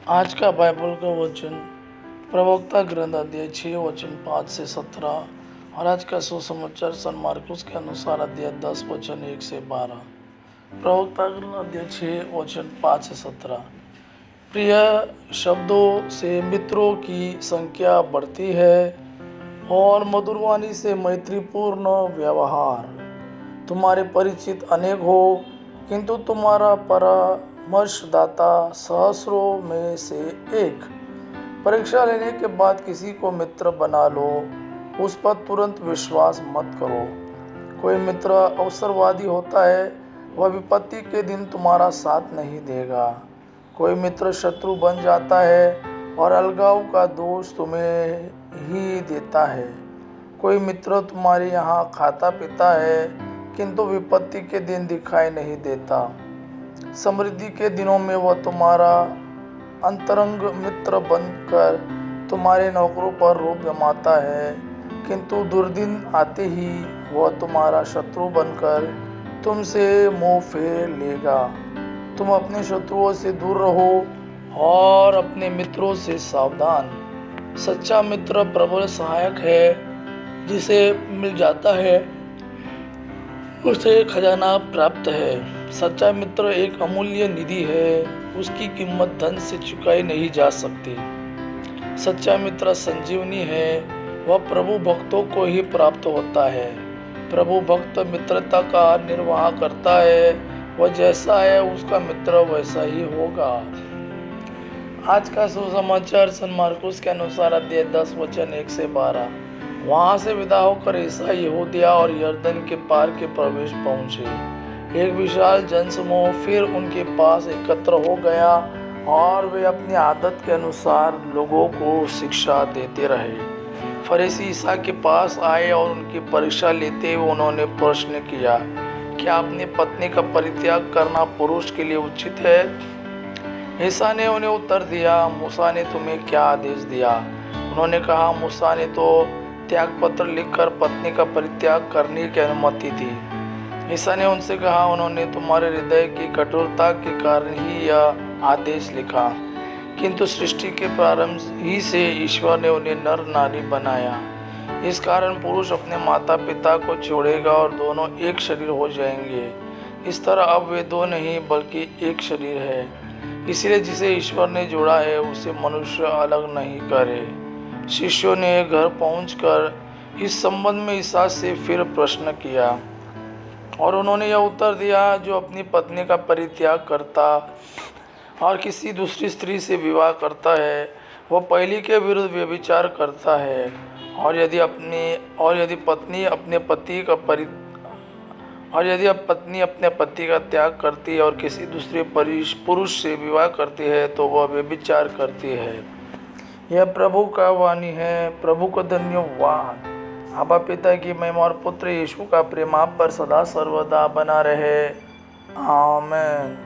आज का बाइबल का वचन प्रवक्ता ग्रंथ अध्याय 6 वचन 5 से 17 और आज का सुसमाचार सन मार्कुस के अनुसार अध्याय 10 वचन 1 से 12। प्रवक्ता ग्रंथ अध्याय 6 वचन 5 से 17। प्रिय शब्दों से मित्रों की संख्या बढ़ती है और मधुरवाणी से मैत्रीपूर्ण व्यवहार। तुम्हारे परिचित अनेक हो किंतु तुम्हारा परामर्शदाता सहस्रों में से एक। परीक्षा लेने के बाद किसी को मित्र बना लो, उस पर तुरंत विश्वास मत करो। कोई मित्र अवसरवादी होता है, वह विपत्ति के दिन तुम्हारा साथ नहीं देगा। कोई मित्र शत्रु बन जाता है और अलगाव का दोष तुम्हें ही देता है। कोई मित्र तुम्हारे यहाँ खाता पीता है किंतु विपत्ति के दिन दिखाई नहीं देता। समृद्धि के दिनों में वह तुम्हारा अंतरंग मित्र बनकर तुम्हारे नौकरों पर रोब जमाता है, किंतु दुर्दिन आते ही वह तुम्हारा शत्रु बनकर तुमसे मुंह फेर लेगा। तुम अपने शत्रुओं से दूर रहो और अपने मित्रों से सावधान। सच्चा मित्र प्रबल सहायक है, जिसे मिल जाता है उसे खजाना प्राप्त है। सच्चा मित्र एक अमूल्य निधि है, उसकी कीमत धन से चुकाई नहीं जा सकती। सच्चा मित्र संजीवनी है, वह प्रभु भक्तों को ही प्राप्त होता है। प्रभु भक्त मित्रता का निर्वाह करता है, वह जैसा है उसका मित्र वैसा ही होगा। आज का सुसमाचार सन मार्कुस के अनुसार अध्याय 10 वचन 1 से 12। वहां से विदा होकर ईसाई यहूदिया और यरदन के पार के प्रवेश पहुंचे। एक विशाल जनसमूह फिर उनके पास एकत्र हो गया और वे अपनी आदत के अनुसार लोगों को शिक्षा देते रहे। फरीसी ईसा के पास आए और उनकी परीक्षा लेते हुए उन्होंने प्रश्न किया, क्या अपनी पत्नी का परित्याग करना पुरुष के लिए उचित है? ईसा ने उन्हें उत्तर दिया, मूसा ने तुम्हें क्या आदेश दिया? उन्होंने कहा, मूसा ने तो त्याग पत्र लिखकर पत्नी का परित्याग करने की अनुमति दी। ईसा ने उनसे कहा, उन्होंने तुम्हारे हृदय की कठोरता के कारण ही यह आदेश लिखा, किंतु सृष्टि के प्रारंभ ही से ईश्वर ने उन्हें नर नारी बनाया। इस कारण पुरुष अपने माता पिता को छोड़ेगा और दोनों एक शरीर हो जाएंगे। इस तरह अब वे दो नहीं बल्कि एक शरीर है। इसलिए जिसे ईश्वर ने जोड़ा है उसे मनुष्य अलग नहीं करे। शिष्यों ने घर पहुंचकर इस संबंध में ईसा से फिर प्रश्न किया और उन्होंने यह उत्तर दिया, जो अपनी पत्नी का परित्याग करता और किसी दूसरी स्त्री से विवाह करता है, वह पहली के विरुद्ध व्यभिचार करता है। और यदि पत्नी अपने पति का त्याग करती है और किसी दूसरे पुरुष से विवाह करती है तो वह व्यभिचार करती है। यह प्रभु का वाणी है। प्रभु को धन्यवाद। आबा पिता की महिमा और पुत्र यीशु का प्रेम आप पर सदा सर्वदा बना रहे। आमीन।